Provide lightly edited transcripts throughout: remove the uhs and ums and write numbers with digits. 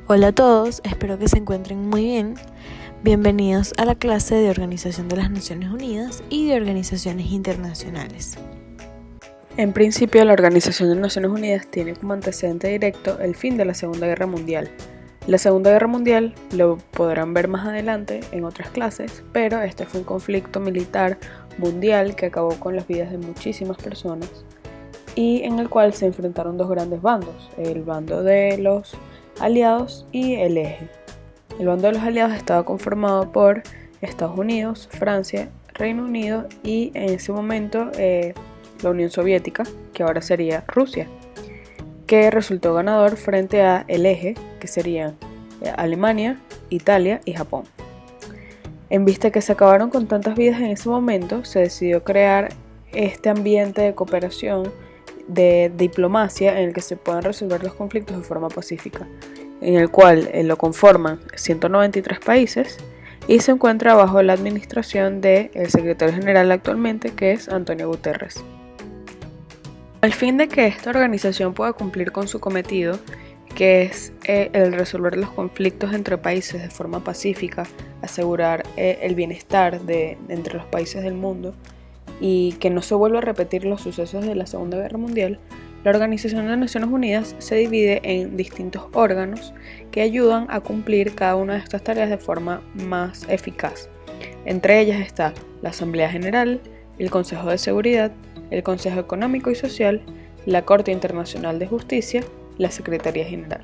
Hola a todos, espero que se encuentren muy bien. Bienvenidos a la clase de Organización de las Naciones Unidas y de Organizaciones Internacionales. En principio, la Organización de las Naciones Unidas tiene como antecedente directo el fin de la Segunda Guerra Mundial. La Segunda Guerra Mundial lo podrán ver más adelante en otras clases, pero este fue un conflicto militar mundial que acabó con las vidas de muchísimas personas y en el cual se enfrentaron dos grandes bandos, el bando de los aliados y el eje. El bando de los aliados estaba conformado por Estados Unidos, Francia, Reino Unido y en ese momento la Unión Soviética, que ahora sería Rusia, que resultó ganador frente a el eje, que serían Alemania, Italia y Japón. En vista que se acabaron con tantas vidas en ese momento, se decidió crear este ambiente de cooperación, de diplomacia, en el que se puedan resolver los conflictos de forma pacífica, en el cual lo conforman 193 países y se encuentra bajo la administración del secretario general actualmente, que es Antonio Guterres. Al fin de que esta organización pueda cumplir con su cometido, que es el resolver los conflictos entre países de forma pacífica, asegurar el bienestar entre los países del mundo y que no se vuelva a repetir los sucesos de la Segunda Guerra Mundial, la Organización de las Naciones Unidas se divide en distintos órganos que ayudan a cumplir cada una de estas tareas de forma más eficaz. Entre ellas está la Asamblea General, el Consejo de Seguridad, el Consejo Económico y Social, la Corte Internacional de Justicia y la Secretaría General.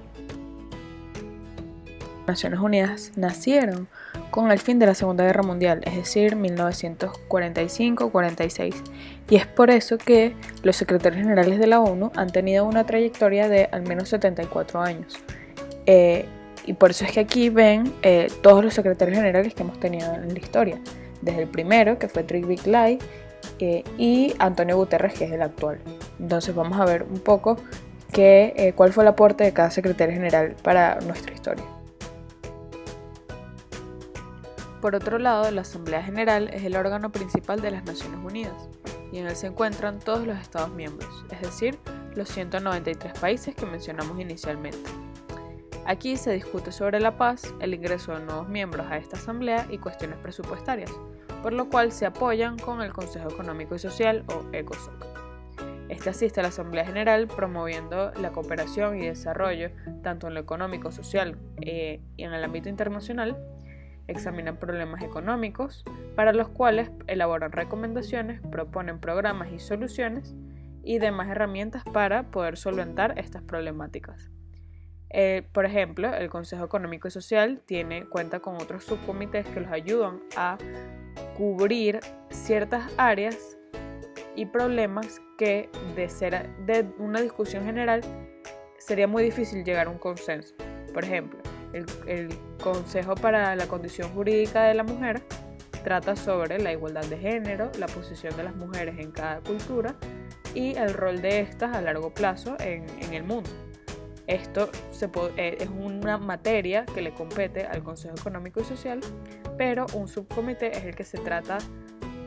Las Naciones Unidas nacieron con el fin de la Segunda Guerra Mundial, es decir, 1945-46, y es por eso que los secretarios generales de la ONU han tenido una trayectoria de al menos 74 años. Y por eso es que aquí ven todos los secretarios generales que hemos tenido en la historia, desde el primero, que fue Trygve-Lie, y Antonio Guterres, que es el actual. Entonces vamos a ver un poco cuál fue el aporte de cada secretario general para nuestra historia. Por otro lado, la Asamblea General es el órgano principal de las Naciones Unidas y en él se encuentran todos los Estados miembros, es decir, los 193 países que mencionamos inicialmente. Aquí se discute sobre la paz, el ingreso de nuevos miembros a esta asamblea y cuestiones presupuestarias, por lo cual se apoyan con el Consejo Económico y Social o ECOSOC. Este asiste a la Asamblea General promoviendo la cooperación y desarrollo tanto en lo económico, social y en el ámbito internacional. Examinan problemas económicos para los cuales elaboran recomendaciones, proponen programas y soluciones y demás herramientas para poder solventar estas problemáticas. Por ejemplo, el Consejo Económico y Social cuenta con otros subcomités que los ayudan a cubrir ciertas áreas y problemas que de ser de una discusión general sería muy difícil llegar a un consenso. Por ejemplo, el Consejo para la Condición Jurídica de la Mujer trata sobre la igualdad de género, la posición de las mujeres en cada cultura y el rol de estas a largo plazo en el mundo. Esto es una materia que le compete al Consejo Económico y Social, pero un subcomité es el que se trata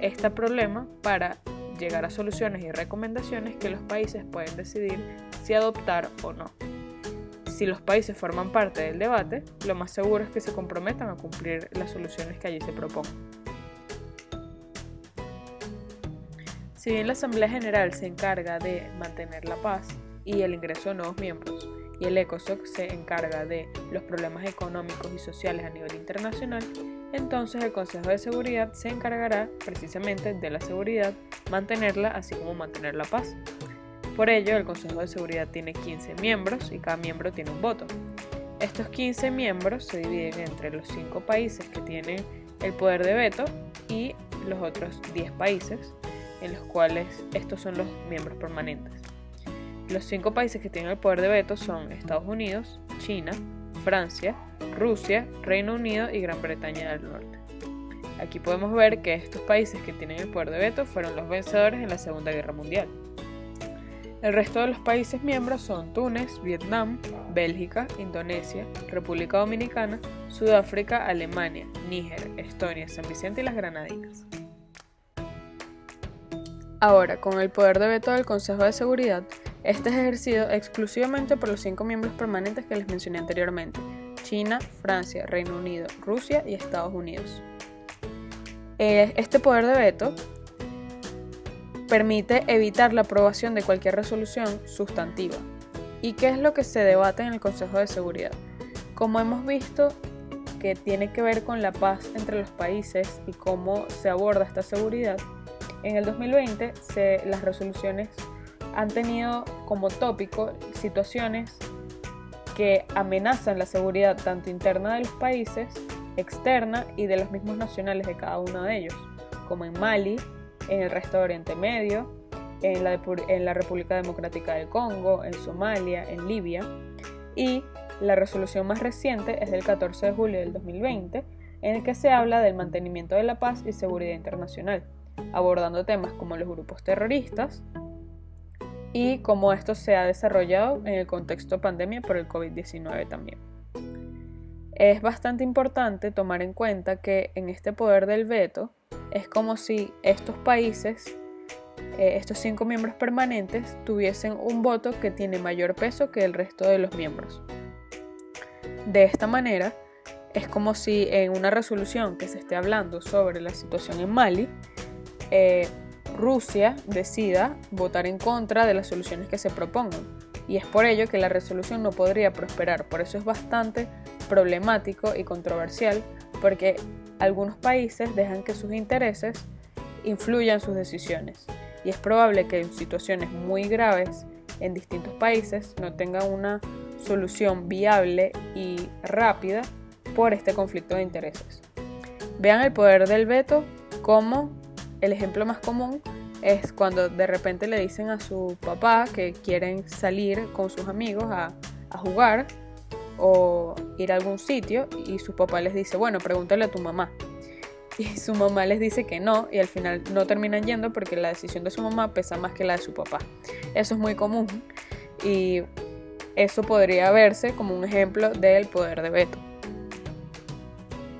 este problema para llegar a soluciones y recomendaciones que los países pueden decidir si adoptar o no. Si los países forman parte del debate, lo más seguro es que se comprometan a cumplir las soluciones que allí se propongan. Si bien la Asamblea General se encarga de mantener la paz y el ingreso de nuevos miembros, y el ECOSOC se encarga de los problemas económicos y sociales a nivel internacional, entonces el Consejo de Seguridad se encargará precisamente de la seguridad, mantenerla así como mantener la paz. Por ello, el Consejo de Seguridad tiene 15 miembros y cada miembro tiene un voto. Estos 15 miembros se dividen entre los 5 países que tienen el poder de veto y los otros 10 países, en los cuales estos son los miembros permanentes. Los 5 países que tienen el poder de veto son Estados Unidos, China, Francia, Rusia, Reino Unido y Gran Bretaña del Norte. Aquí podemos ver que estos países que tienen el poder de veto fueron los vencedores en la Segunda Guerra Mundial. El resto de los países miembros son Túnez, Vietnam, Bélgica, Indonesia, República Dominicana, Sudáfrica, Alemania, Níger, Estonia, San Vicente y las Granadinas. Ahora, con el poder de veto del Consejo de Seguridad, este es ejercido exclusivamente por los 5 miembros permanentes que les mencioné anteriormente, China, Francia, Reino Unido, Rusia y Estados Unidos. Este poder de veto permite evitar la aprobación de cualquier resolución sustantiva. ¿Y qué es lo que se debate en el Consejo de Seguridad? Como hemos visto que tiene que ver con la paz entre los países y cómo se aborda esta seguridad, en el 2020 las resoluciones han tenido como tópico situaciones que amenazan la seguridad tanto interna de los países, externa y de los mismos nacionales de cada uno de ellos, como en Mali, en el resto de Oriente Medio, en la República Democrática del Congo, en Somalia, en Libia. Y la resolución más reciente es del 14 de julio del 2020, en el que se habla del mantenimiento de la paz y seguridad internacional, abordando temas como los grupos terroristas y cómo esto se ha desarrollado en el contexto de pandemia por el COVID-19 también. Es bastante importante tomar en cuenta que en este poder del veto es como si estos países, estos 5 miembros permanentes, tuviesen un voto que tiene mayor peso que el resto de los miembros. De esta manera, es como si en una resolución que se esté hablando sobre la situación en Mali, Rusia decida votar en contra de las soluciones que se propongan, y es por ello que la resolución no podría prosperar. Por eso es bastante problemático y controversial, porque algunos países dejan que sus intereses influyan sus decisiones, y es probable que en situaciones muy graves en distintos países no tengan una solución viable y rápida por este conflicto de intereses. Vean el poder del veto como el ejemplo más común es cuando de repente le dicen a su papá que quieren salir con sus amigos a jugar o ir a algún sitio, y su papá les dice, bueno, pregúntale a tu mamá. Y su mamá les dice que no, y al final no terminan yendo porque la decisión de su mamá pesa más que la de su papá. Eso es muy común, y eso podría verse como un ejemplo del poder de veto.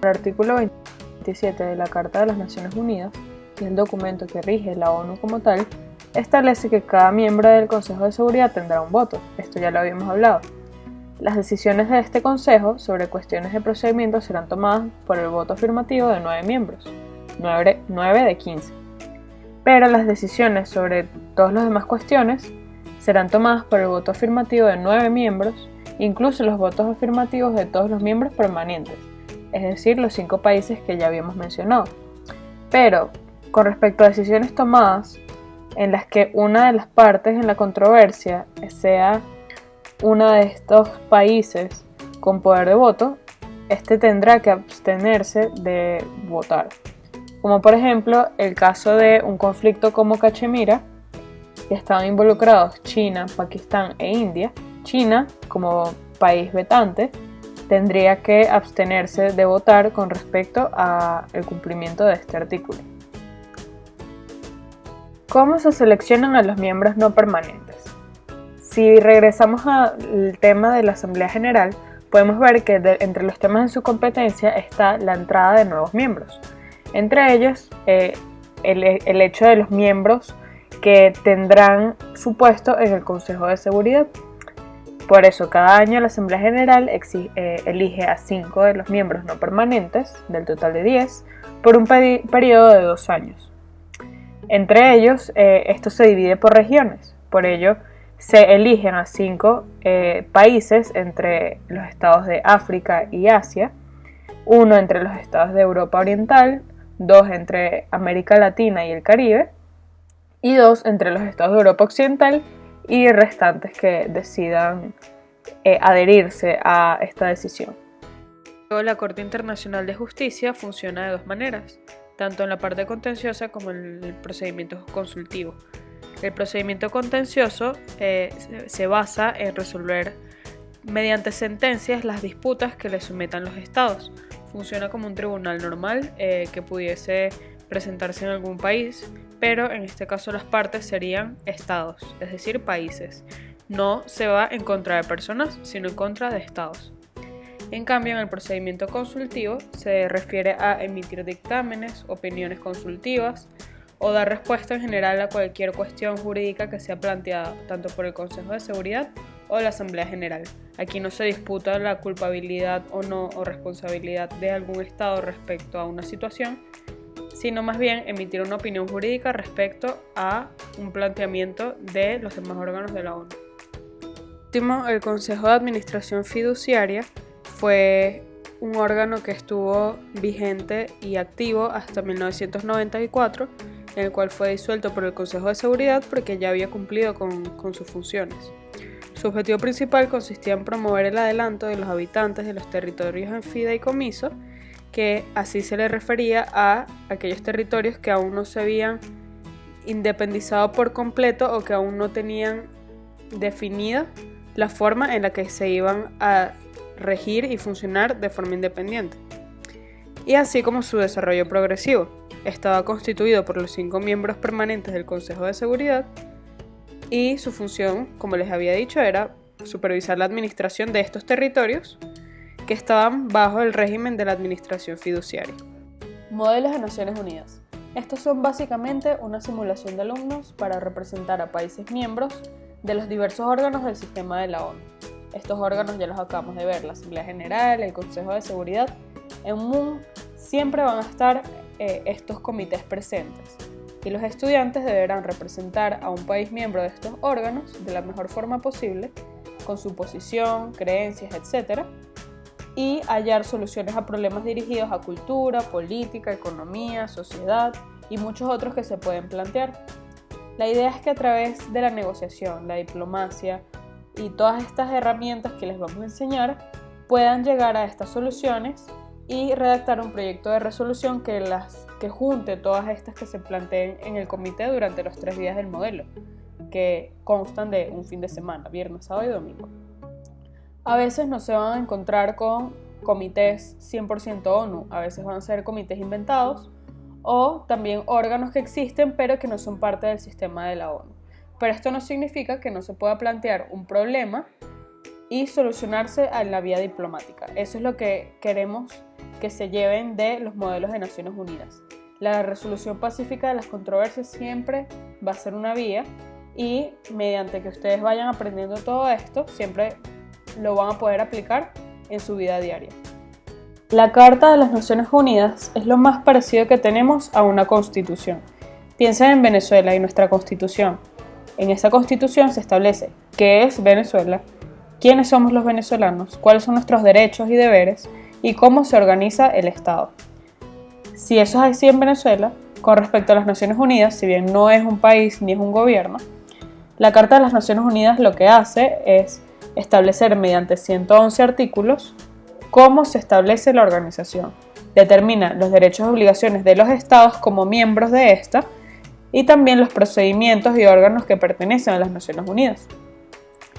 El artículo 27 de la Carta de las Naciones Unidas, que es el documento que rige la ONU como tal, establece que cada miembro del Consejo de Seguridad tendrá un voto. Esto ya lo habíamos hablado. Las decisiones de este Consejo sobre cuestiones de procedimiento serán tomadas por el voto afirmativo de 9 miembros, 9 de 15. Pero las decisiones sobre todas las demás cuestiones serán tomadas por el voto afirmativo de 9 miembros, incluso los votos afirmativos de todos los miembros permanentes, es decir, los 5 países que ya habíamos mencionado. Pero, con respecto a decisiones tomadas en las que una de las partes en la controversia sea uno de estos países con poder de voto, este tendrá que abstenerse de votar. Como por ejemplo el caso de un conflicto como Cachemira, que estaban involucrados China, Pakistán e India. China, como país vetante, tendría que abstenerse de votar con respecto al cumplimiento de este artículo. ¿Cómo se seleccionan a los miembros no permanentes? Si regresamos al tema de la Asamblea General, podemos ver que entre los temas en su competencia está la entrada de nuevos miembros. Entre ellos, el hecho de los miembros que tendrán su puesto en el Consejo de Seguridad. Por eso, cada año la Asamblea General elige a 5 de los miembros no permanentes, del total de 10, por un periodo de 2 años. Entre ellos, esto se divide por regiones. Por ello, se eligen a 5 países entre los estados de África y Asia, 1 entre los estados de Europa Oriental, 2 entre América Latina y el Caribe, y 2 entre los estados de Europa Occidental y restantes que decidan adherirse a esta decisión. La Corte Internacional de Justicia funciona de 2 maneras, tanto en la parte contenciosa como en el procedimiento consultivo. El procedimiento contencioso se basa en resolver mediante sentencias las disputas que le sometan los estados. Funciona como un tribunal normal que pudiese presentarse en algún país, pero en este caso las partes serían estados, es decir, países. No se va en contra de personas, sino en contra de estados. En cambio, en el procedimiento consultivo se refiere a emitir dictámenes, opiniones consultivas o dar respuesta en general a cualquier cuestión jurídica que sea planteada tanto por el Consejo de Seguridad o la Asamblea General, Aquí no se disputa la culpabilidad o no o responsabilidad de algún Estado respecto a una situación, sino más bien emitir una opinión jurídica respecto a un planteamiento de los demás órganos de la ONU. Último, el Consejo de Administración Fiduciaria fue un órgano que estuvo vigente y activo hasta 1994, en el cual fue disuelto por el Consejo de Seguridad porque ya había cumplido con sus funciones. Su objetivo principal consistía en promover el adelanto de los habitantes de los territorios en fideicomiso, que así se le refería a aquellos territorios que aún no se habían independizado por completo o que aún no tenían definida la forma en la que se iban a regir y funcionar de forma independiente. Y así como su desarrollo progresivo. Estaba constituido por los 5 miembros permanentes del Consejo de Seguridad y su función, como les había dicho, era supervisar la administración de estos territorios que estaban bajo el régimen de la administración fiduciaria. Modelos de Naciones Unidas. Estos son básicamente una simulación de alumnos para representar a países miembros de los diversos órganos del sistema de la ONU. Estos órganos ya los acabamos de ver, la Asamblea General, el Consejo de Seguridad. En MUN siempre van a estar estos comités presentes y los estudiantes deberán representar a un país miembro de estos órganos de la mejor forma posible, con su posición, creencias, etc., y hallar soluciones a problemas dirigidos a cultura, política, economía, sociedad y muchos otros que se pueden plantear. La idea es que a través de la negociación, la diplomacia y todas estas herramientas que les vamos a enseñar puedan llegar a estas soluciones y redactar un proyecto de resolución que junte todas estas que se planteen en el comité durante los 3 días del modelo, que constan de un fin de semana, viernes, sábado y domingo. A veces no se van a encontrar con comités 100% ONU, a veces van a ser comités inventados o también órganos que existen pero que no son parte del sistema de la ONU. Pero esto no significa que no se pueda plantear un problema y solucionarse en la vía diplomática. Eso es lo que queremos que se lleven de los modelos de Naciones Unidas. La resolución pacífica de las controversias siempre va a ser una vía y mediante que ustedes vayan aprendiendo todo esto, siempre lo van a poder aplicar en su vida diaria. La Carta de las Naciones Unidas es lo más parecido que tenemos a una constitución. Piensen en Venezuela y nuestra constitución. En esa constitución se establece qué es Venezuela, quiénes somos los venezolanos, cuáles son nuestros derechos y deberes y cómo se organiza el Estado. Si eso es así en Venezuela, con respecto a las Naciones Unidas, si bien no es un país ni es un gobierno, la Carta de las Naciones Unidas lo que hace es establecer mediante 111 artículos cómo se establece la organización. Determina los derechos y obligaciones de los estados como miembros de esta y también los procedimientos y órganos que pertenecen a las Naciones Unidas.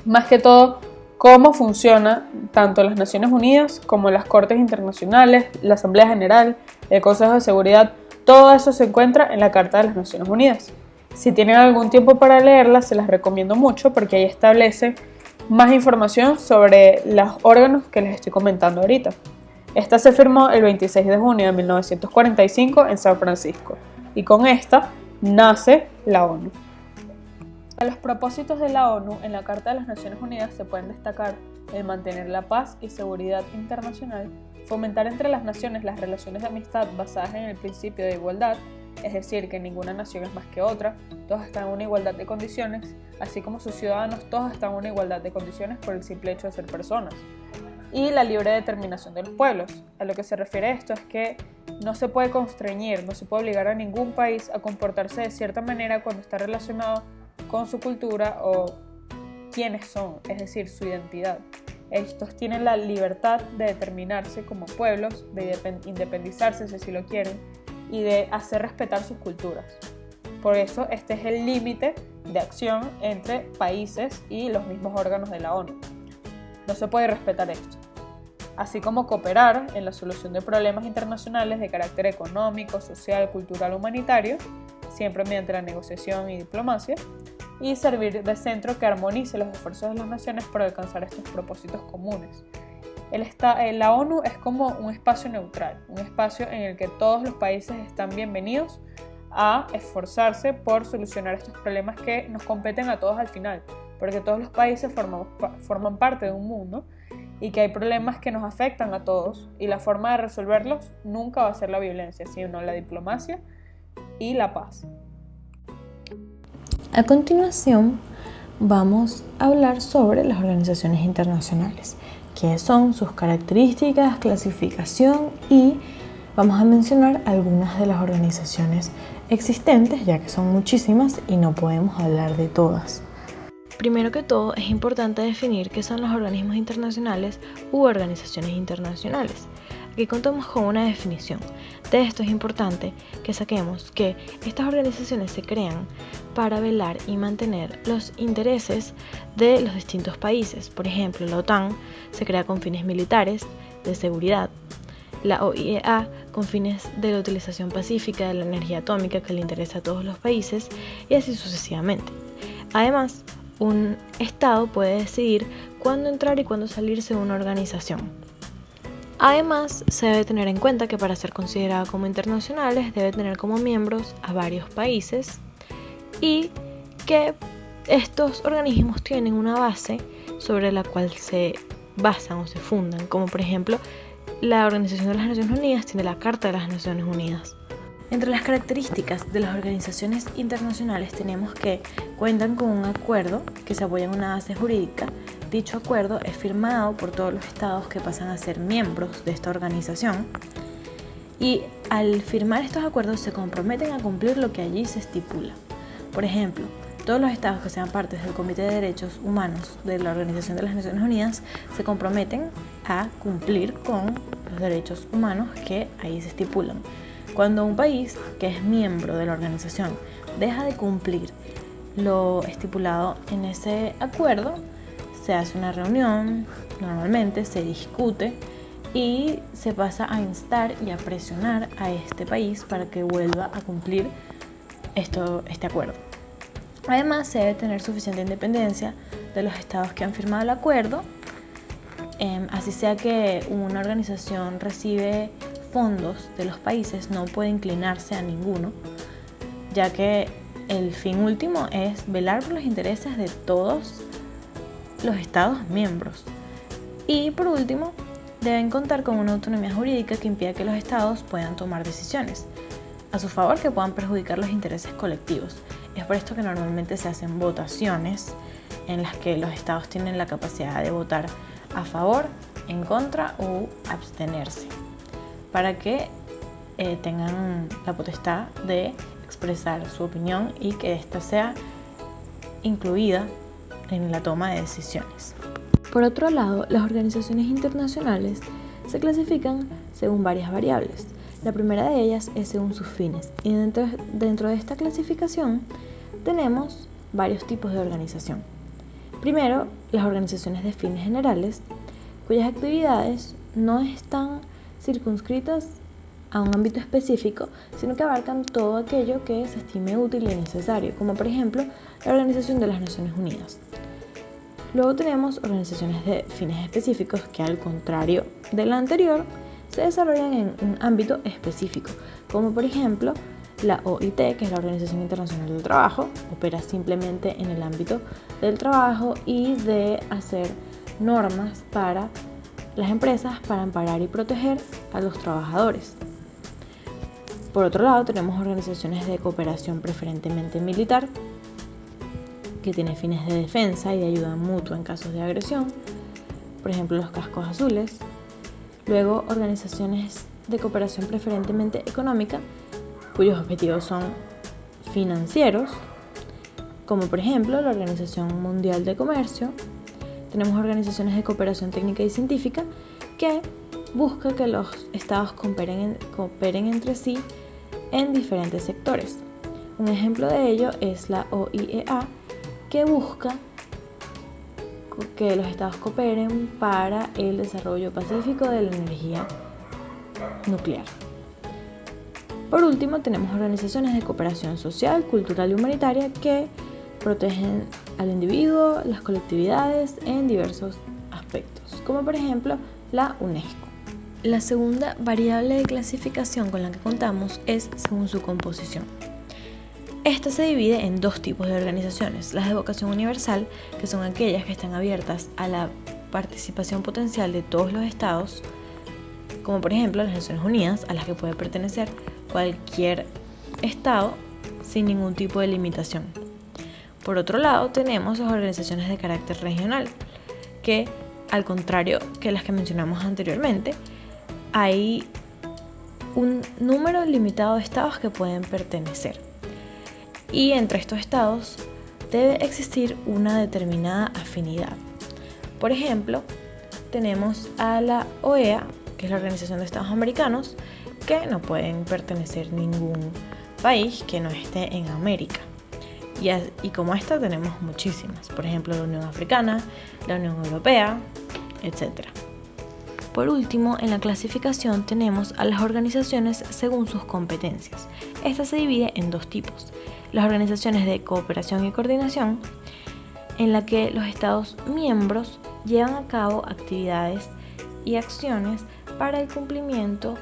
Más que todo, cómo funciona tanto las Naciones Unidas como las Cortes Internacionales, la Asamblea General, el Consejo de Seguridad, todo eso se encuentra en la Carta de las Naciones Unidas. Si tienen algún tiempo para leerla, se las recomiendo mucho porque ahí establece más información sobre los órganos que les estoy comentando ahorita. Esta se firmó el 26 de junio de 1945 en San Francisco y con esta nace la ONU. A los propósitos de la ONU en la Carta de las Naciones Unidas se pueden destacar el mantener la paz y seguridad internacional, fomentar entre las naciones las relaciones de amistad basadas en el principio de igualdad, es decir, que ninguna nación es más que otra, todos están en una igualdad de condiciones, así como sus ciudadanos todos están en una igualdad de condiciones por el simple hecho de ser personas. Y la libre determinación de los pueblos. A lo que se refiere esto es que no se puede constreñir, no se puede obligar a ningún país a comportarse de cierta manera cuando está relacionado con su cultura o quiénes son, es decir, su identidad. Estos tienen la libertad de determinarse como pueblos, de independizarse si así lo quieren, y de hacer respetar sus culturas. Por eso este es el límite de acción entre países y los mismos órganos de la ONU. No se puede respetar esto. Así como cooperar en la solución de problemas internacionales de carácter económico, social, cultural o humanitario, siempre mediante la negociación y diplomacia, y servir de centro que armonice los esfuerzos de las naciones para alcanzar estos propósitos comunes. La ONU es como un espacio neutral, un espacio en el que todos los países están bienvenidos a esforzarse por solucionar estos problemas que nos competen a todos al final, porque todos los países forman parte de un mundo y que hay problemas que nos afectan a todos, y la forma de resolverlos nunca va a ser la violencia, sino la diplomacia y la paz. A continuación, vamos a hablar sobre las organizaciones internacionales, qué son sus características, clasificación, y vamos a mencionar algunas de las organizaciones existentes, ya que son muchísimas y no podemos hablar de todas. Primero que todo, es importante definir qué son los organismos internacionales u organizaciones internacionales. Aquí contamos con una definición. De esto es importante que saquemos que estas organizaciones se crean para velar y mantener los intereses de los distintos países. Por ejemplo, la OTAN se crea con fines militares, de seguridad. La OIEA con fines de la utilización pacífica de la energía atómica que le interesa a todos los países, y así sucesivamente. Además, un Estado puede decidir cuándo entrar y cuándo salirse de una organización. Además, se debe tener en cuenta que para ser considerada como internacionales debe tener como miembros a varios países, y que estos organismos tienen una base sobre la cual se basan o se fundan, como por ejemplo la Organización de las Naciones Unidas tiene la Carta de las Naciones Unidas. Entre las características de las organizaciones internacionales tenemos que cuentan con un acuerdo que se apoya en una base jurídica. Dicho acuerdo es firmado por todos los estados que pasan a ser miembros de esta organización, y al firmar estos acuerdos se comprometen a cumplir lo que allí se estipula. Por ejemplo, todos los estados que sean partes del Comité de Derechos Humanos de la Organización de las Naciones Unidas se comprometen a cumplir con los derechos humanos que ahí se estipulan. Cuando un país que es miembro de la organización deja de cumplir lo estipulado en ese acuerdo, se hace una reunión, normalmente se discute y se pasa a instar y a presionar a este país para que vuelva a cumplir este acuerdo. Además, se debe tener suficiente independencia de los estados que han firmado el acuerdo, así sea que una organización recibe fondos de los países, no puede inclinarse a ninguno, ya que el fin último es velar por los intereses de todos los estados miembros. Y por último, deben contar con una autonomía jurídica que impida que los estados puedan tomar decisiones a su favor que puedan perjudicar los intereses colectivos. Es por esto que normalmente se hacen votaciones en las que los estados tienen la capacidad de votar a favor, en contra o abstenerse, para que tengan la potestad de expresar su opinión y que ésta sea incluida en la toma de decisiones. Por otro lado, las organizaciones internacionales se clasifican según varias variables. La primera de ellas es según sus fines, y dentro de esta clasificación tenemos varios tipos de organización. Primero, las organizaciones de fines generales, cuyas actividades no están circunscritas a un ámbito específico, sino que abarcan todo aquello que se estime útil y necesario, como por ejemplo la Organización de las Naciones Unidas. Luego tenemos organizaciones de fines específicos que, al contrario de la anterior, se desarrollan en un ámbito específico, como por ejemplo la OIT, que es la Organización Internacional del Trabajo, opera simplemente en el ámbito del trabajo y de hacer normas para las empresas para amparar y proteger a los trabajadores. Por otro lado, tenemos organizaciones de cooperación preferentemente militar, que tiene fines de defensa y de ayuda mutua en casos de agresión, por ejemplo los cascos azules. Luego, organizaciones de cooperación preferentemente económica, cuyos objetivos son financieros, como por ejemplo la Organización Mundial de Comercio. Tenemos organizaciones de cooperación técnica y científica que busca que los estados cooperen entre sí en diferentes sectores. Un ejemplo de ello es la OIEA, que busca que los estados cooperen para el desarrollo pacífico de la energía nuclear. Por último, tenemos organizaciones de cooperación social, cultural y humanitaria que protegen al individuo, las colectividades en diversos aspectos, como por ejemplo la UNESCO. La segunda variable de clasificación con la que contamos es según su composición. Esta se divide en dos tipos de organizaciones: las de vocación universal, que son aquellas que están abiertas a la participación potencial de todos los estados, como por ejemplo las Naciones Unidas, a las que puede pertenecer cualquier estado sin ningún tipo de limitación. Por otro lado, tenemos las organizaciones de carácter regional, que al contrario que las que mencionamos anteriormente, hay un número limitado de estados que pueden pertenecer. Y entre estos estados debe existir una determinada afinidad. Por ejemplo, tenemos a la OEA, que es la Organización de Estados Americanos, que no pueden pertenecer ningún país que no esté en América. Y como esta tenemos muchísimas, por ejemplo la Unión Africana, la Unión Europea, etc. Por último, en la clasificación tenemos a las organizaciones según sus competencias. Esta se divide en dos tipos: las organizaciones de cooperación y coordinación, en la que los estados miembros llevan a cabo actividades y acciones para el cumplimiento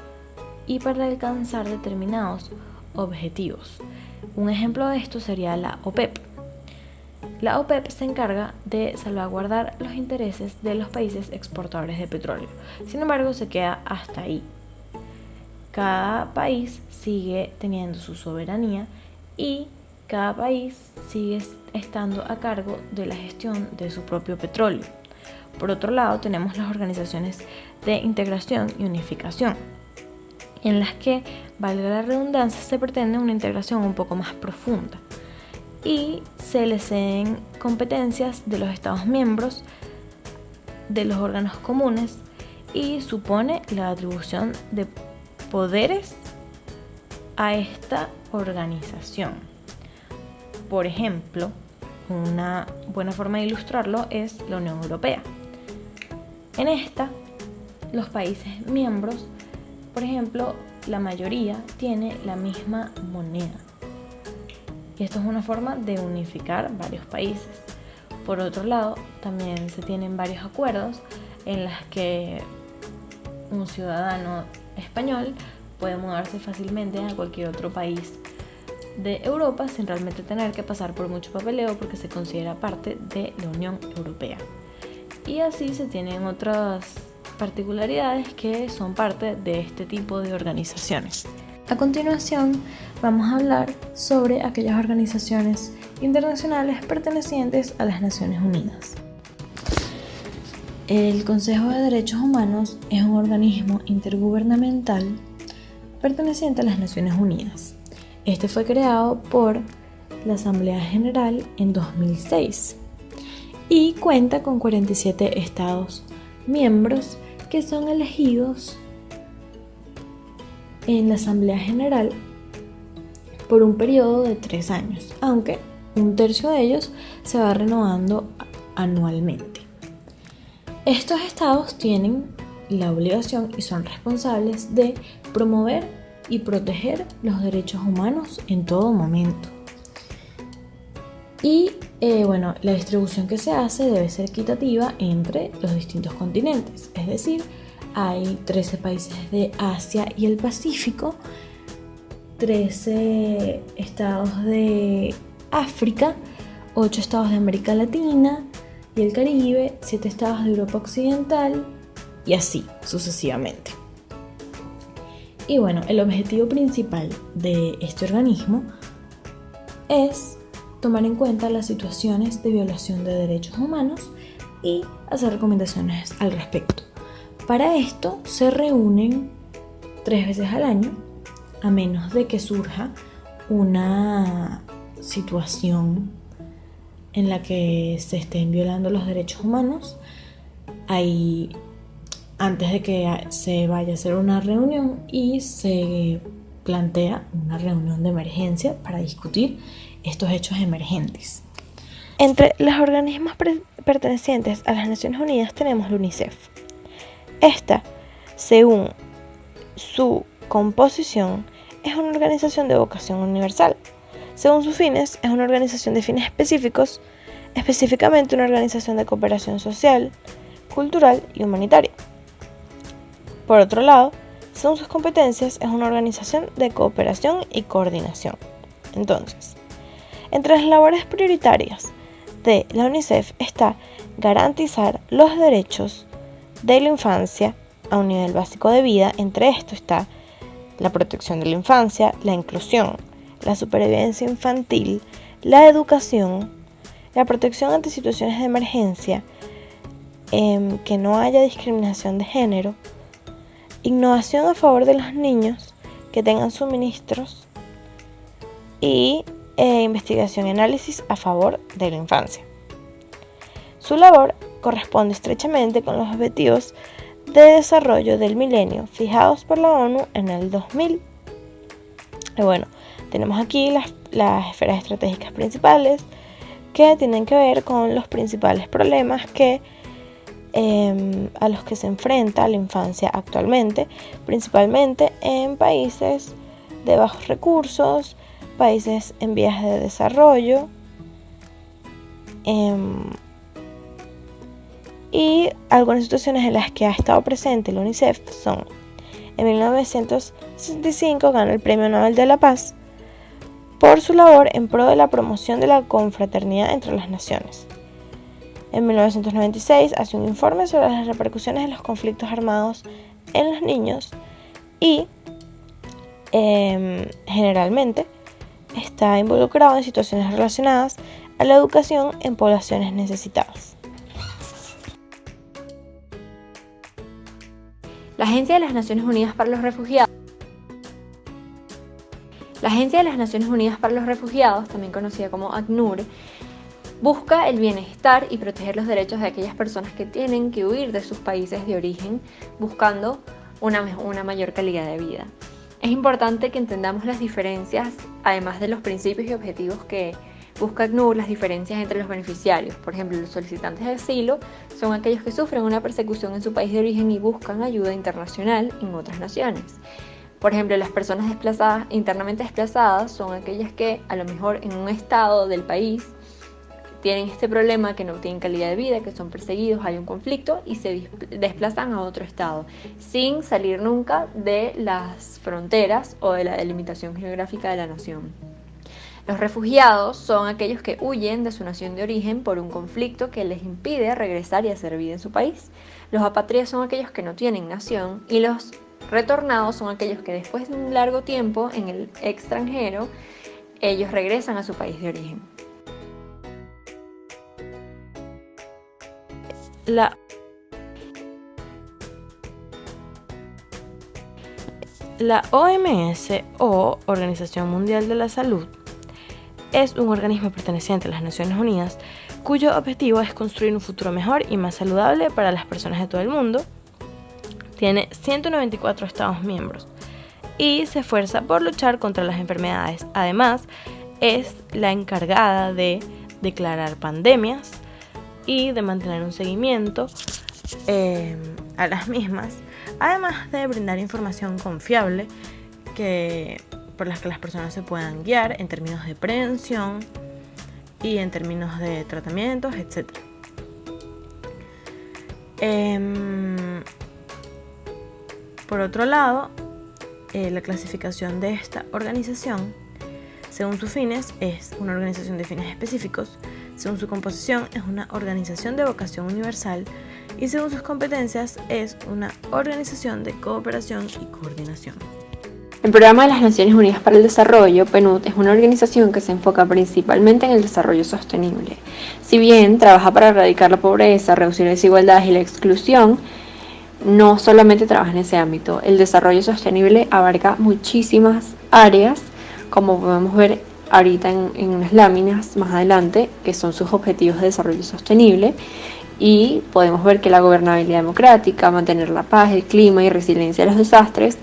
y para alcanzar determinados objetivos. Un ejemplo de esto sería la OPEP. La OPEP se encarga de salvaguardar los intereses de los países exportadores de petróleo. Sin embargo, se queda hasta ahí. Cada país sigue teniendo su soberanía y cada país sigue estando a cargo de la gestión de su propio petróleo. Por otro lado, tenemos las organizaciones de integración y unificación, en las que, valga la redundancia, se pretende una integración un poco más profunda y se les ceden competencias de los Estados miembros, de los órganos comunes, y supone la atribución de poderes a esta organización. Por ejemplo, una buena forma de ilustrarlo es la Unión Europea. En esta, los países miembros, por ejemplo, la mayoría tiene la misma moneda. Y esto es una forma de unificar varios países. Por otro lado, también se tienen varios acuerdos en los que un ciudadano español puede mudarse fácilmente a cualquier otro país de Europa sin realmente tener que pasar por mucho papeleo, porque se considera parte de la Unión Europea. Y así se tienen otras particularidades que son parte de este tipo de organizaciones. A continuación, vamos a hablar sobre aquellas organizaciones internacionales pertenecientes a las Naciones Unidas. El Consejo de Derechos Humanos es un organismo intergubernamental perteneciente a las Naciones Unidas. Este fue creado por la Asamblea General en 2006 y cuenta con 47 estados miembros que son elegidos en la Asamblea General por un periodo de 3 años, aunque un tercio de ellos se va renovando anualmente. Estos estados tienen la obligación y son responsables de promover y proteger los derechos humanos en todo momento. Y la distribución que se hace debe ser equitativa entre los distintos continentes, es decir, hay 13 países de Asia y el Pacífico, 13 estados de África, 8 estados de América Latina y el Caribe, 7 estados de Europa Occidental y así sucesivamente. Y el objetivo principal de este organismo es tomar en cuenta las situaciones de violación de derechos humanos y hacer recomendaciones al respecto. Para esto se reúnen 3 veces al año, a menos de que surja una situación en la que se estén violando los derechos humanos. Antes de que se vaya a hacer una reunión y se plantea una reunión de emergencia para discutir estos hechos emergentes. Entre los organismos pertenecientes a las Naciones Unidas tenemos la UNICEF. Esta, según su composición, es una organización de vocación universal. Según sus fines, es una organización de fines específicos, específicamente una organización de cooperación social, cultural y humanitaria. Por otro lado, según sus competencias, es una organización de cooperación y coordinación. Entonces, Entre las labores prioritarias de la UNICEF está garantizar los derechos de la infancia a un nivel básico de vida. Entre esto está la protección de la infancia, la inclusión, la supervivencia infantil, la educación, la protección ante situaciones de emergencia, que no haya discriminación de género, innovación a favor de los niños que tengan suministros y investigación y análisis a favor de la infancia. Su labor corresponde estrechamente con los objetivos de desarrollo del milenio fijados por la ONU en el 2000. Y bueno, tenemos aquí las esferas estratégicas principales que tienen que ver con los principales problemas a los que se enfrenta la infancia actualmente, principalmente en países de bajos recursos, países en vías de desarrollo, y algunas situaciones en las que ha estado presente la UNICEF son: en 1965 ganó el Premio Nobel de la Paz por su labor en pro de la promoción de la confraternidad entre las naciones. En 1996 hace un informe sobre las repercusiones de los conflictos armados en los niños y generalmente está involucrado en situaciones relacionadas a la educación en poblaciones necesitadas. La Agencia de las Naciones Unidas para los Refugiados. La Agencia de las Naciones Unidas para los Refugiados, también conocida como ACNUR, busca el bienestar y proteger los derechos de aquellas personas que tienen que huir de sus países de origen buscando una mayor calidad de vida. Es importante que entendamos las diferencias, además de los principios y objetivos que busca ACNUR, las diferencias entre los beneficiarios. Por ejemplo, los solicitantes de asilo son aquellos que sufren una persecución en su país de origen y buscan ayuda internacional en otras naciones. Por ejemplo, las personas internamente desplazadas son aquellas que a lo mejor en un estado del país tienen este problema, que no tienen calidad de vida, que son perseguidos, hay un conflicto y se desplazan a otro estado, sin salir nunca de las fronteras o de la delimitación geográfica de la nación. Los refugiados son aquellos que huyen de su nación de origen por un conflicto que les impide regresar y hacer vida en su país. Los apátridas son aquellos que no tienen nación y los retornados son aquellos que después de un largo tiempo en el extranjero, ellos regresan a su país de origen. La OMS, o Organización Mundial de la Salud, es un organismo perteneciente a las Naciones Unidas cuyo objetivo es construir un futuro mejor y más saludable para las personas de todo el mundo. Tiene 194 Estados miembros y se esfuerza por luchar contra las enfermedades. Además, es la encargada de declarar pandemias y de mantener un seguimiento a las mismas, además de brindar información confiable por las que las personas se puedan guiar en términos de prevención y en términos de tratamientos, etc. Por otro lado, la clasificación de esta organización, según sus fines, es una organización de fines específicos. Según su composición, es una organización de vocación universal y según sus competencias, es una organización de cooperación y coordinación. El Programa de las Naciones Unidas para el Desarrollo, PNUD, es una organización que se enfoca principalmente en el desarrollo sostenible. Si bien trabaja para erradicar la pobreza, reducir desigualdades y la exclusión, no solamente trabaja en ese ámbito. El desarrollo sostenible abarca muchísimas áreas, como podemos ver ahorita en unas láminas más adelante, que son sus objetivos de desarrollo sostenible, y podemos ver que la gobernabilidad democrática, mantener la paz, el clima y resiliencia a los desastres,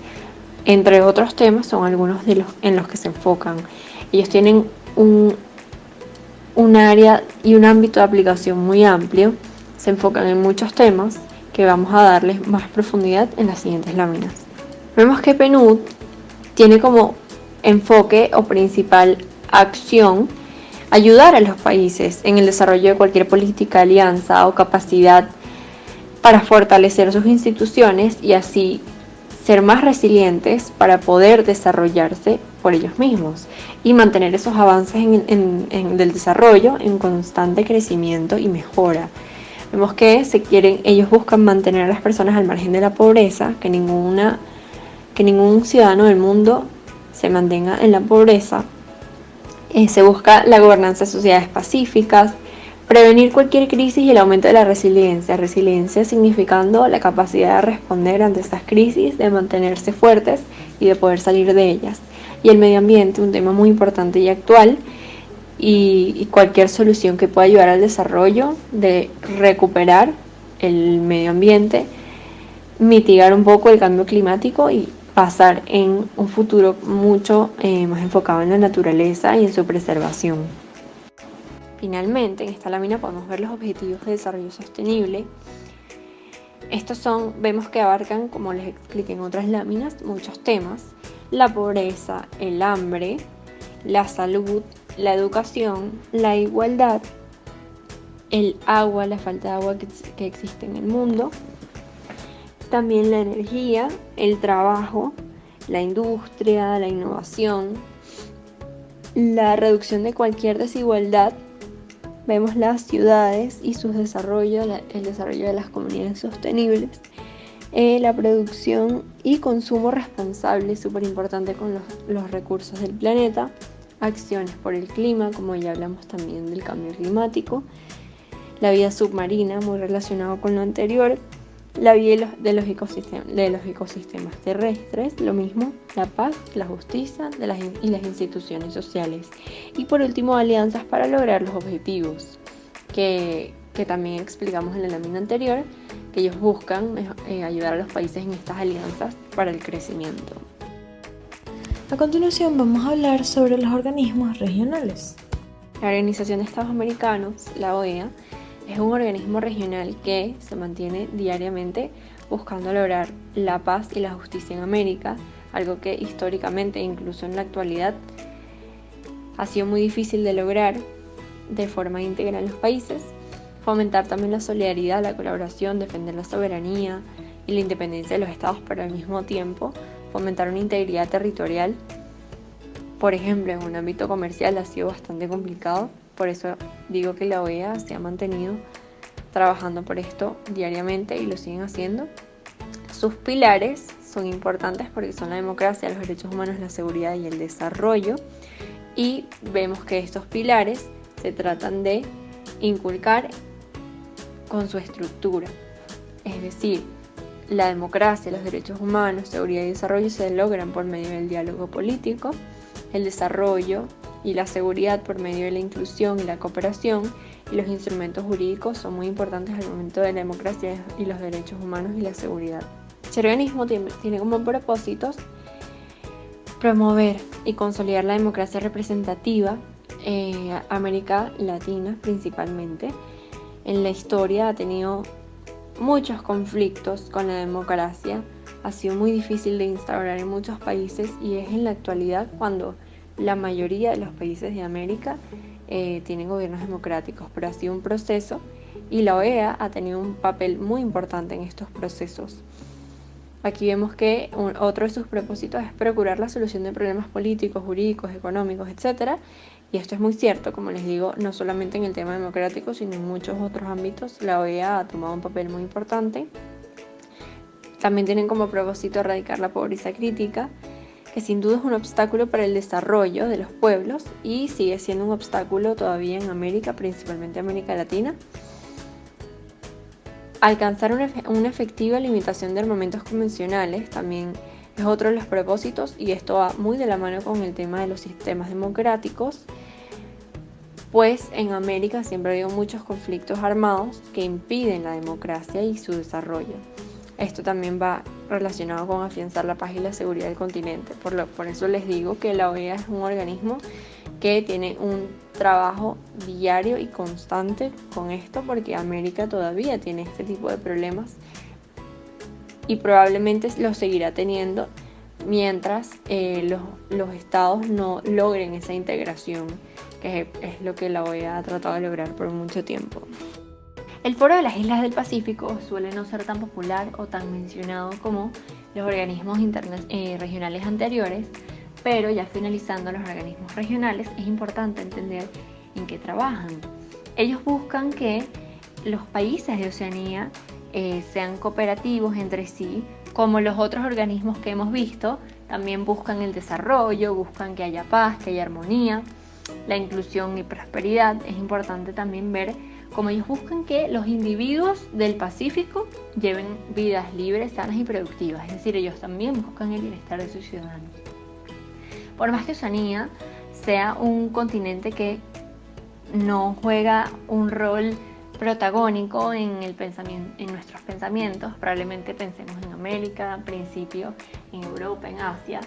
entre otros temas, son algunos de los en los que se enfocan. Ellos tienen un área y un ámbito de aplicación muy amplio, se enfocan en muchos temas que vamos a darles más profundidad en las siguientes láminas. Vemos que PNUD tiene como enfoque o principal acción ayudar a los países en el desarrollo de cualquier política, alianza o capacidad para fortalecer sus instituciones y así ser más resilientes para poder desarrollarse por ellos mismos y mantener esos avances del desarrollo en constante crecimiento y mejora. Vemos que ellos buscan mantener a las personas al margen de la pobreza, que ningún ciudadano del mundo se mantenga en la pobreza. Se busca la gobernanza de sociedades pacíficas, prevenir cualquier crisis y el aumento de la resiliencia. Resiliencia significando la capacidad de responder ante estas crisis, de mantenerse fuertes y de poder salir de ellas. Y el medio ambiente, un tema muy importante y actual, y cualquier solución que pueda ayudar al desarrollo de recuperar el medio ambiente, mitigar un poco el cambio climático y pasar en un futuro mucho más enfocado en la naturaleza y en su preservación. Finalmente, en esta lámina podemos ver los objetivos de desarrollo sostenible. Vemos que abarcan, como les expliqué en otras láminas, muchos temas: la pobreza, el hambre, la salud, la educación, la igualdad, el agua, la falta de agua que existe en el mundo, también la energía, el trabajo, la industria, la innovación, la reducción de cualquier desigualdad. Vemos las ciudades y su desarrollo, el desarrollo de las comunidades sostenibles, la producción y consumo responsable, súper importante con los recursos del planeta, acciones por el clima, como ya hablamos también del cambio climático, la vida submarina, muy relacionado con lo anterior, la vida de los ecosistemas terrestres, lo mismo, la paz, la justicia y las instituciones sociales. Y por último, alianzas para lograr los objetivos, que también explicamos en la lámina anterior, que ellos buscan ayudar a los países en estas alianzas para el crecimiento. A continuación vamos a hablar sobre los organismos regionales. La Organización de Estados Americanos, la OEA, es un organismo regional que se mantiene diariamente buscando lograr la paz y la justicia en América, algo que históricamente, incluso en la actualidad, ha sido muy difícil de lograr de forma íntegra en los países. Fomentar también la solidaridad, la colaboración, defender la soberanía y la independencia de los estados, pero al mismo tiempo fomentar una integridad territorial. Por ejemplo, en un ámbito comercial ha sido bastante complicado. Por eso digo que la OEA se ha mantenido trabajando por esto diariamente y lo siguen haciendo. Sus pilares son importantes porque son la democracia, los derechos humanos, la seguridad y el desarrollo. Y vemos que estos pilares se tratan de inculcar con su estructura. Es decir, la democracia, los derechos humanos, seguridad y desarrollo se logran por medio del diálogo político, el desarrollo y la seguridad por medio de la inclusión y la cooperación, y los instrumentos jurídicos son muy importantes al momento de la democracia y los derechos humanos y la seguridad. Este organismo tiene como propósitos promover y consolidar la democracia representativa en América Latina principalmente. En la historia ha tenido muchos conflictos con la democracia, ha sido muy difícil de instaurar en muchos países y es en la actualidad cuando la mayoría de los países de América tienen gobiernos democráticos, pero ha sido un proceso y la OEA ha tenido un papel muy importante en estos procesos. Aquí vemos que otro de sus propósitos es procurar la solución de problemas políticos, jurídicos, económicos, etc. Y esto es muy cierto, como les digo, no solamente en el tema democrático, sino en muchos otros ámbitos. La OEA ha tomado un papel muy importante. También tienen como propósito erradicar la pobreza crítica, que sin duda es un obstáculo para el desarrollo de los pueblos y sigue siendo un obstáculo todavía en América, principalmente América Latina. Alcanzar una efectiva limitación de armamentos convencionales también es otro de los propósitos, y esto va muy de la mano con el tema de los sistemas democráticos, pues en América siempre ha habido muchos conflictos armados que impiden la democracia y su desarrollo. Esto también va relacionado con afianzar la paz y la seguridad del continente. Por eso les digo que la OEA es un organismo que tiene un trabajo diario y constante con esto, porque América todavía tiene este tipo de problemas y probablemente lo seguirá teniendo mientras los estados no logren esa integración, que es lo que la OEA ha tratado de lograr por mucho tiempo. El Foro de las Islas del Pacífico suele no ser tan popular o tan mencionado como los organismos regionales anteriores, pero ya finalizando los organismos regionales es importante entender en qué trabajan. Ellos buscan que los países de Oceanía sean cooperativos entre sí, como los otros organismos que hemos visto. También buscan el desarrollo, buscan que haya paz, que haya armonía, la inclusión y prosperidad. Es importante también ver cómo ellos buscan que los individuos del Pacífico lleven vidas libres, sanas y productivas. Es decir, ellos también buscan el bienestar de sus ciudadanos. Por más que Oceanía sea un continente que no juega un rol protagónico en nuestros pensamientos, probablemente pensemos en América, al principio en Europa, en Asia,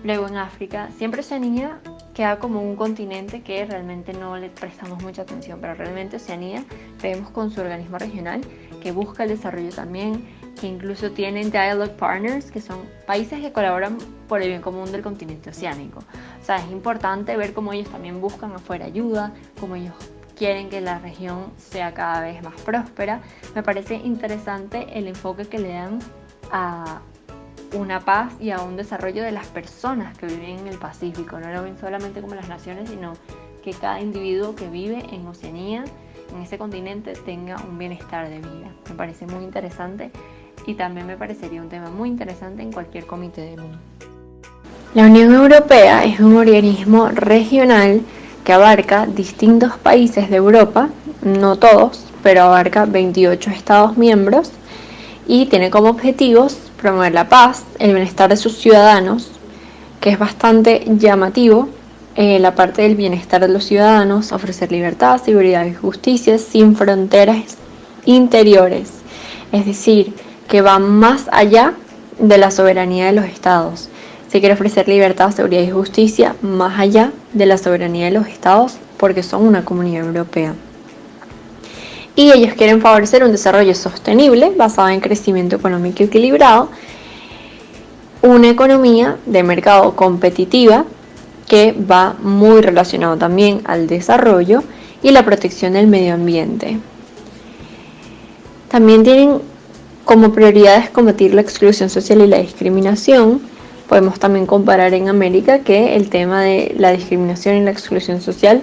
luego en África. Siempre Oceanía queda como un continente que realmente no le prestamos mucha atención, pero realmente Oceanía vemos con su organismo regional que busca el desarrollo también, que incluso tienen dialogue partners, que son países que colaboran por el bien común del continente oceánico. O sea, es importante ver cómo ellos también buscan afuera ayuda, cómo ellos quieren que la región sea cada vez más próspera. Me parece interesante el enfoque que le dan a una paz y a un desarrollo de las personas que viven en el Pacífico. No lo ven solamente como las naciones, sino que cada individuo que vive en Oceanía, en ese continente, tenga un bienestar de vida. Me parece muy interesante y también me parecería un tema muy interesante en cualquier comité del mundo. La Unión Europea es un organismo regional que abarca distintos países de Europa, no todos, pero abarca 28 estados miembros y tiene como objetivos promover la paz, el bienestar de sus ciudadanos, que es bastante llamativo, la parte del bienestar de los ciudadanos, ofrecer libertad, seguridad y justicia sin fronteras interiores, es decir, que va más allá de la soberanía de los estados. Se quiere ofrecer libertad, seguridad y justicia más allá de la soberanía de los estados porque son una comunidad europea. Y ellos quieren favorecer un desarrollo sostenible basado en crecimiento económico equilibrado, una economía de mercado competitiva que va muy relacionado también al desarrollo y la protección del medio ambiente. También tienen como prioridades combatir la exclusión social y la discriminación. Podemos también comparar en América que el tema de la discriminación y la exclusión social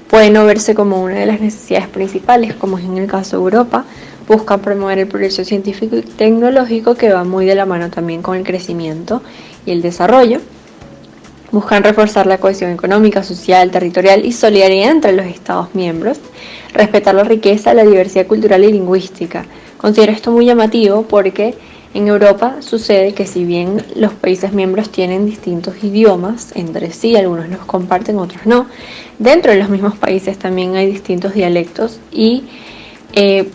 puede no verse como una de las necesidades principales, como es en el caso de Europa. Buscan promover el progreso científico y tecnológico que va muy de la mano también con el crecimiento y el desarrollo. Buscan reforzar la cohesión económica, social, territorial y solidaridad entre los estados miembros, respetar la riqueza, la diversidad cultural y lingüística. Considero esto muy llamativo porque en Europa sucede que si bien los países miembros tienen distintos idiomas entre sí, algunos los comparten, otros no, dentro de los mismos países también hay distintos dialectos y,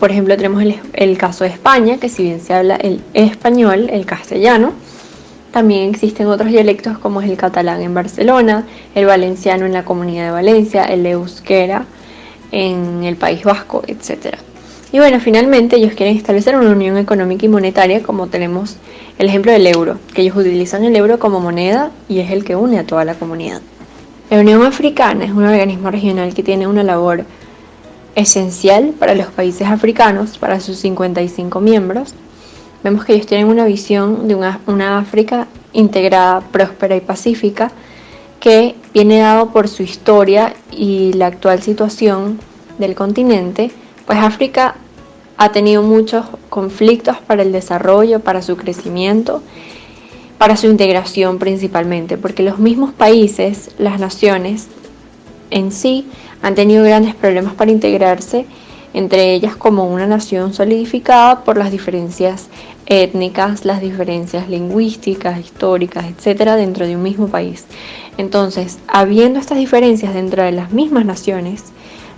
por ejemplo, tenemos el caso de España, que si bien se habla el español, el castellano, también existen otros dialectos como es el catalán en Barcelona, el valenciano en la Comunidad de Valencia, el euskera en el País Vasco, etc. Y bueno, finalmente ellos quieren establecer una unión económica y monetaria, como tenemos el ejemplo del euro, que ellos utilizan el euro como moneda y es el que une a toda la comunidad. La Unión Africana es un organismo regional que tiene una labor esencial para los países africanos, para sus 55 miembros. Vemos que ellos tienen una visión de una África integrada, próspera y pacífica, que viene dado por su historia y la actual situación del continente. Pues África ha tenido muchos conflictos para el desarrollo, para su crecimiento, para su integración principalmente, porque los mismos países, las naciones en sí, han tenido grandes problemas para integrarse, entre ellas como una nación solidificada por las diferencias étnicas, las diferencias lingüísticas, históricas, etcétera, dentro de un mismo país. Entonces, habiendo estas diferencias dentro de las mismas naciones,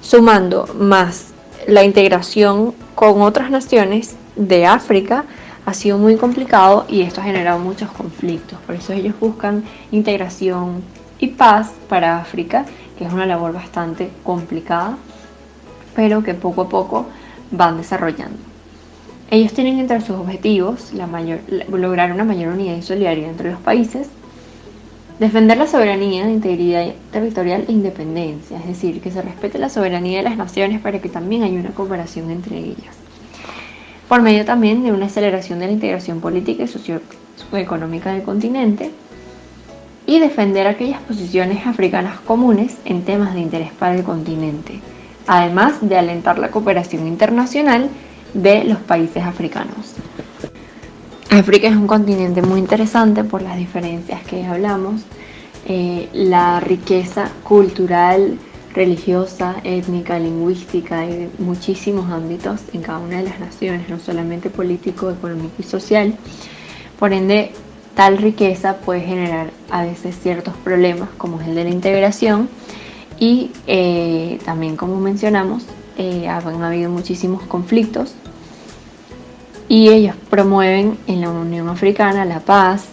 sumando más la integración con otras naciones de África, ha sido muy complicado y esto ha generado muchos conflictos. Por eso ellos buscan integración y paz para África, que es una labor bastante complicada, pero que poco a poco van desarrollando. Ellos tienen entre sus objetivos lograr una mayor unidad y solidaridad entre los países, defender la soberanía, integridad territorial e independencia, es decir, que se respete la soberanía de las naciones para que también haya una cooperación entre ellas. por medio también de una aceleración de la integración política y socioeconómica del continente, y defender aquellas posiciones africanas comunes en temas de interés para el continente, además de alentar la cooperación internacional de los países africanos. África es un continente muy interesante por las diferencias que hablamos, la riqueza cultural, religiosa, étnica, lingüística y de muchísimos ámbitos en cada una de las naciones, no solamente político, económico y social. Por ende, tal riqueza puede generar a veces ciertos problemas, como es el de la integración, y también, como mencionamos, han habido muchísimos conflictos, y ellos promueven en la Unión Africana la paz,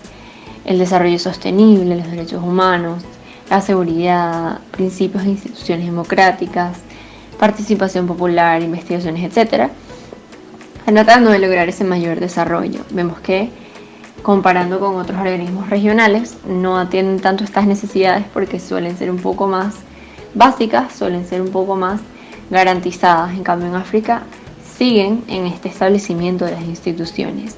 el desarrollo sostenible, los derechos humanos, la seguridad, principios de instituciones democráticas, participación popular, investigaciones, etc., tratando de lograr ese mayor desarrollo. Vemos que, comparando con otros organismos regionales, no atienden tanto estas necesidades porque suelen ser un poco más básicas, suelen ser un poco más garantizadas. En cambio, en África siguen en este establecimiento de las instituciones.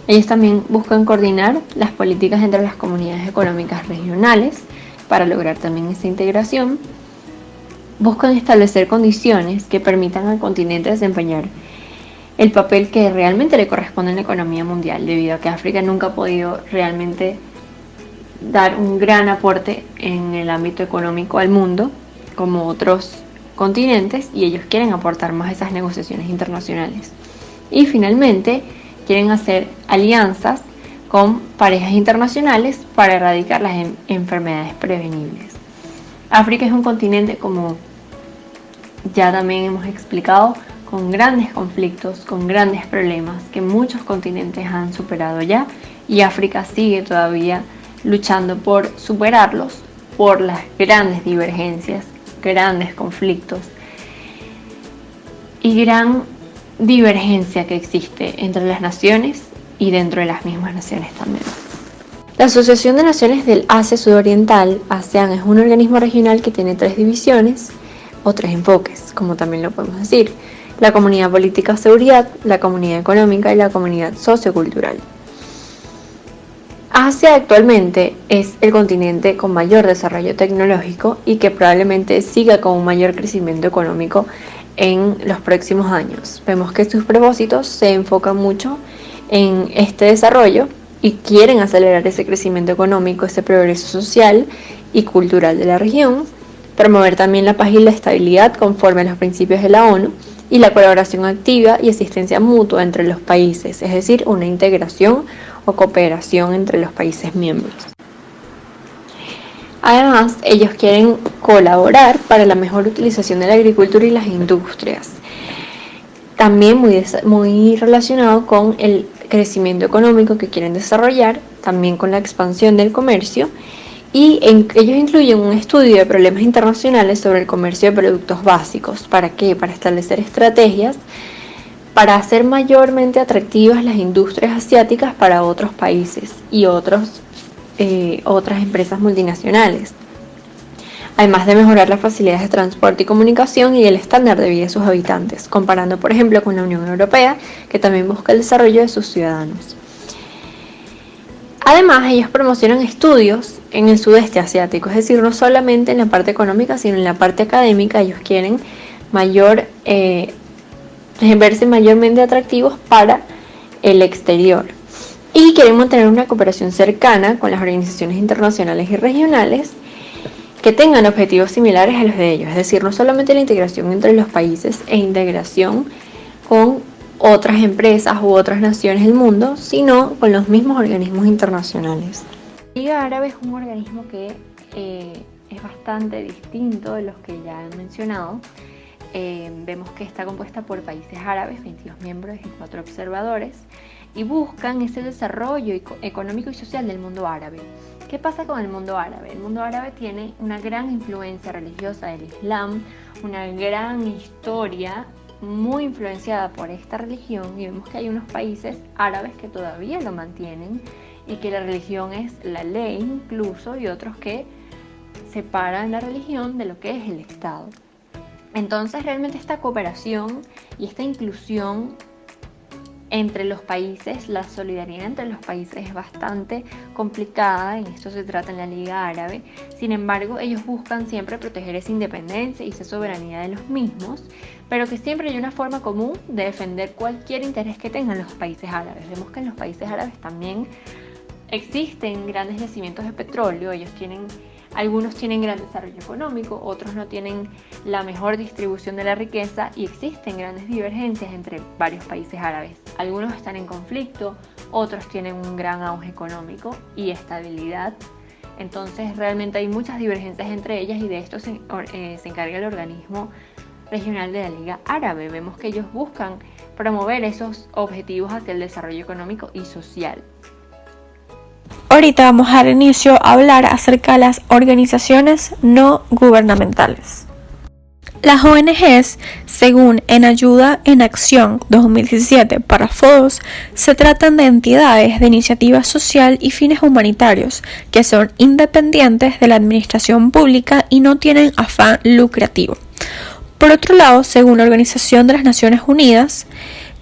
Ellos también buscan coordinar las políticas entre las comunidades económicas regionales para lograr también esa integración. Buscan establecer condiciones que permitan al continente desempeñar el papel que realmente le corresponde en la economía mundial, debido a que África nunca ha podido realmente dar un gran aporte en el ámbito económico al mundo como otros continentes, y ellos quieren aportar más a esas negociaciones internacionales. Y finalmente quieren hacer alianzas con parejas internacionales para erradicar las enfermedades prevenibles. África es un continente, como ya también hemos explicado, con grandes conflictos, con grandes problemas que muchos continentes han superado ya, y África sigue todavía luchando por superarlos, por las grandes divergencias, grandes conflictos y gran divergencia que existe entre las naciones y dentro de las mismas naciones también. La Asociación de Naciones del Asia Sudoriental, ASEAN, es un organismo regional que tiene 3 divisiones o 3 enfoques, como también lo podemos decir: la comunidad política o seguridad, la comunidad económica y la comunidad sociocultural. Asia actualmente es el continente con mayor desarrollo tecnológico y que probablemente siga con un mayor crecimiento económico en los próximos años. Vemos que sus propósitos se enfocan mucho en este desarrollo y quieren acelerar ese crecimiento económico, ese progreso social y cultural de la región, promover también la paz y la estabilidad conforme a los principios de la ONU y la colaboración activa y asistencia mutua entre los países, es decir, una integración o cooperación entre los países miembros. Además, ellos quieren colaborar para la mejor utilización de la agricultura y las industrias. También muy relacionado con el crecimiento económico que quieren desarrollar, también con la expansión del comercio, y ellos incluyen un estudio de problemas internacionales sobre el comercio de productos básicos. ¿Para qué? Para establecer estrategias para hacer mayormente atractivas las industrias asiáticas para otros países y otras empresas multinacionales, además de mejorar las facilidades de transporte y comunicación y el estándar de vida de sus habitantes, comparando por ejemplo con la Unión Europea, que también busca el desarrollo de sus ciudadanos. Además, ellos promocionan estudios en el sudeste asiático, es decir, no solamente en la parte económica, sino en la parte académica. Ellos quieren verse mayormente atractivos para el exterior y quieren mantener una cooperación cercana con las organizaciones internacionales y regionales que tengan objetivos similares a los de ellos, es decir, no solamente la integración entre los países e integración con otras empresas u otras naciones del mundo, sino con los mismos organismos internacionales. La Liga Árabe es un organismo que es bastante distinto de los que ya he mencionado. Vemos que está compuesta por países árabes, 22 miembros y 4 observadores, y buscan ese desarrollo económico y social del mundo árabe. ¿Qué pasa con el mundo árabe? El mundo árabe tiene una gran influencia religiosa del Islam, una gran historia muy influenciada por esta religión, y vemos que hay unos países árabes que todavía lo mantienen y que la religión es la ley incluso, y otros que separan la religión de lo que es el Estado. Entonces realmente esta cooperación y esta inclusión entre los países, la solidaridad entre los países es bastante complicada, en esto se trata en la Liga Árabe. Sin embargo, ellos buscan siempre proteger esa independencia y esa soberanía de los mismos, pero que siempre hay una forma común de defender cualquier interés que tengan los países árabes. Vemos que en los países árabes también existen grandes yacimientos de petróleo, algunos tienen gran desarrollo económico, otros no tienen la mejor distribución de la riqueza y existen grandes divergencias entre varios países árabes. Algunos están en conflicto, otros tienen un gran auge económico y estabilidad. Entonces realmente hay muchas divergencias entre ellas y de esto se encarga el organismo regional de la Liga Árabe. Vemos que ellos buscan promover esos objetivos hacia el desarrollo económico y social. Ahorita vamos a dar inicio a hablar acerca de las organizaciones no gubernamentales. Las ONGs, según En Ayuda en Acción 2017 para FODOS, se tratan de entidades de iniciativa social y fines humanitarios que son independientes de la administración pública y no tienen afán lucrativo. Por otro lado, según la Organización de las Naciones Unidas,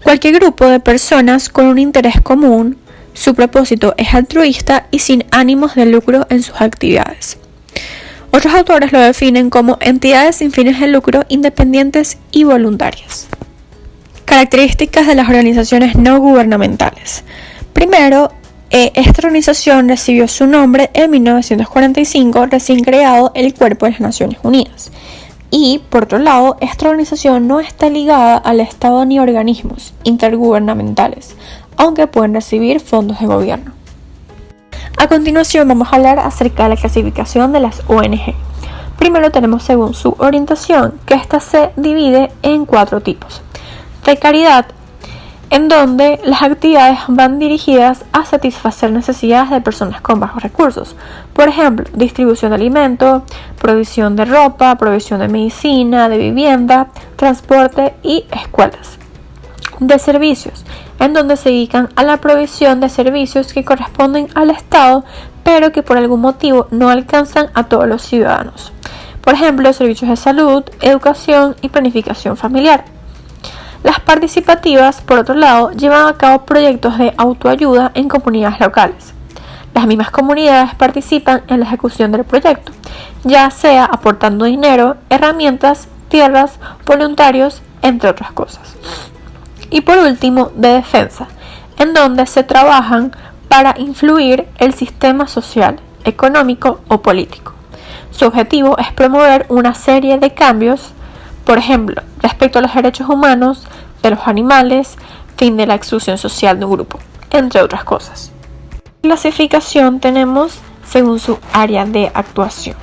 cualquier grupo de personas con un interés común, su propósito es altruista y sin ánimos de lucro en sus actividades. Otros autores lo definen como entidades sin fines de lucro, independientes y voluntarias. Características de las organizaciones no gubernamentales. Primero, esta organización recibió su nombre en 1945, recién creado el Cuerpo de las Naciones Unidas. Y, por otro lado, esta organización no está ligada al Estado ni organismos intergubernamentales, aunque pueden recibir fondos de gobierno. A continuación vamos a hablar acerca de la clasificación de las ONG. Primero tenemos según su orientación, que ésta se divide en 4 tipos. De caridad, en donde las actividades van dirigidas a satisfacer necesidades de personas con bajos recursos. Por ejemplo, distribución de alimentos, provisión de ropa, provisión de medicina, de vivienda, transporte y escuelas. De servicios, en donde se dedican a la provisión de servicios que corresponden al Estado, pero que por algún motivo no alcanzan a todos los ciudadanos. Por ejemplo, servicios de salud, educación y planificación familiar. Las participativas, por otro lado, llevan a cabo proyectos de autoayuda en comunidades locales. Las mismas comunidades participan en la ejecución del proyecto, ya sea aportando dinero, herramientas, tierras, voluntarios, entre otras cosas. Y por último, de defensa, en donde se trabajan para influir el sistema social, económico o político. Su objetivo es promover una serie de cambios, por ejemplo, respecto a los derechos humanos, de los animales, fin de la exclusión social de un grupo, entre otras cosas. Clasificación tenemos según su área de actuación.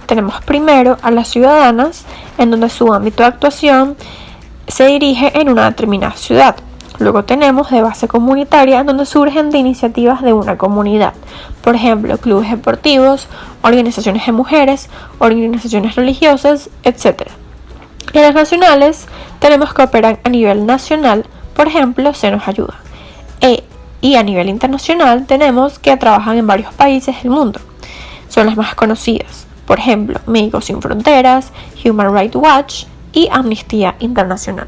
Tenemos primero a las ciudadanas, en donde su ámbito de actuación se dirige en una determinada ciudad. Luego tenemos de base comunitaria, en donde surgen de iniciativas de una comunidad. Por ejemplo, clubes deportivos, organizaciones de mujeres, organizaciones religiosas, etc. En las nacionales tenemos que operan a nivel nacional, por ejemplo, Se Nos Ayuda. Y a nivel internacional tenemos que trabajan en varios países del mundo. Son las más conocidas. Por ejemplo, Médicos Sin Fronteras, Human Rights Watch y Amnistía Internacional.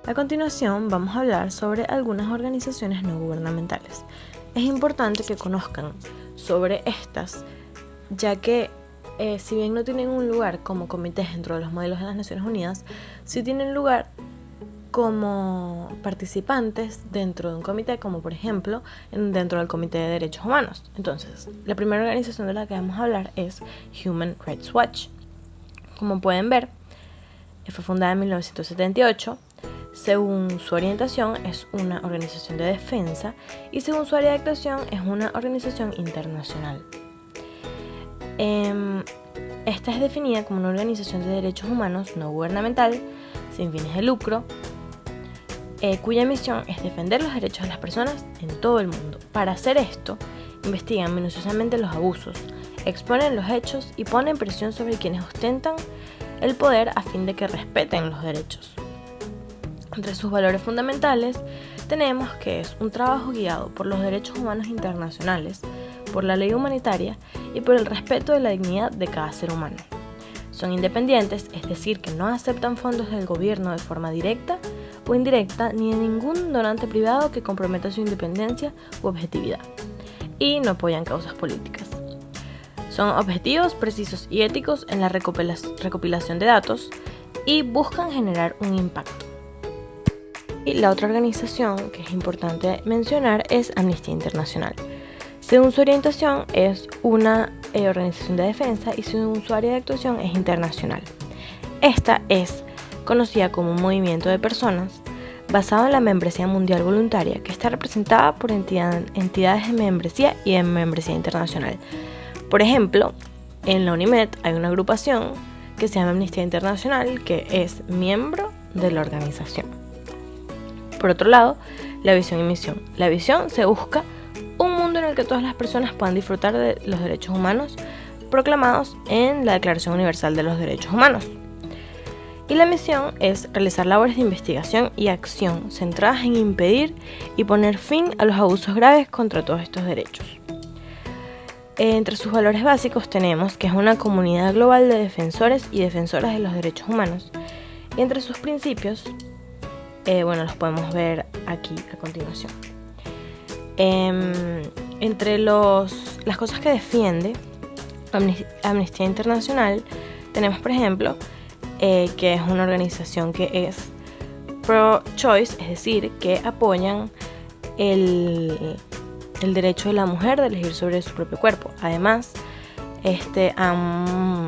A continuación vamos a hablar sobre algunas organizaciones no gubernamentales. Es importante que conozcan sobre estas, ya que si bien no tienen un lugar como comités dentro de los modelos de las Naciones Unidas, sí tienen lugar como participantes dentro de un comité, como por ejemplo dentro del Comité de Derechos Humanos. Entonces, la primera organización de la que vamos a hablar es Human Rights Watch. Como pueden ver, fue fundada en 1978. Según su orientación es una organización de defensa y según su área de actuación es una organización internacional. Esta es definida como una organización de derechos humanos no gubernamental, sin fines de lucro, cuya misión es defender los derechos de las personas en todo el mundo. Para hacer esto, investigan minuciosamente los abusos, exponen los hechos y ponen presión sobre quienes ostentan el poder a fin de que respeten los derechos. Entre sus valores fundamentales tenemos que es un trabajo guiado por los derechos humanos internacionales, por la ley humanitaria y por el respeto de la dignidad de cada ser humano. Son independientes, es decir, que no aceptan fondos del gobierno de forma directa o indirecta ni de ningún donante privado que comprometa su independencia u objetividad, y no apoyan causas políticas. Son objetivos, precisos y éticos en la recopilación de datos y buscan generar un impacto. Y la otra organización que es importante mencionar es Amnistía Internacional. Según su orientación, es una organización de defensa y según su área de actuación es internacional. Esta es conocida como un movimiento de personas basado en la membresía mundial voluntaria que está representada por entidades de membresía y de membresía internacional. Por ejemplo, en la UNIMED hay una agrupación que se llama Amnistía Internacional que es miembro de la organización. Por otro lado, la visión y misión. La visión se busca un mundo en el que todas las personas puedan disfrutar de los derechos humanos proclamados en la Declaración Universal de los Derechos Humanos. Y la misión es realizar labores de investigación y acción centradas en impedir y poner fin a los abusos graves contra todos estos derechos. Entre sus valores básicos tenemos que es una comunidad global de defensores y defensoras de los derechos humanos. Y entre sus principios, los podemos ver aquí a continuación. Entre las cosas que defiende Amnistía Internacional tenemos, por ejemplo, que es una organización que es pro-choice, es decir, que apoyan el derecho de la mujer de elegir sobre su propio cuerpo. Además, han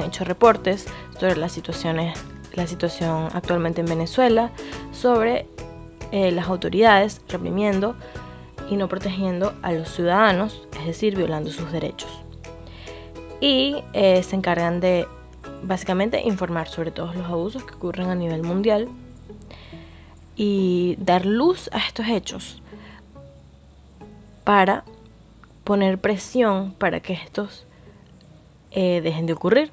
hecho reportes sobre la situación actualmente en Venezuela, sobre las autoridades reprimiendo y no protegiendo a los ciudadanos, es decir, violando sus derechos. Y se encargan de básicamente informar sobre todos los abusos que ocurren a nivel mundial y dar luz a estos hechos para poner presión para que estos dejen de ocurrir.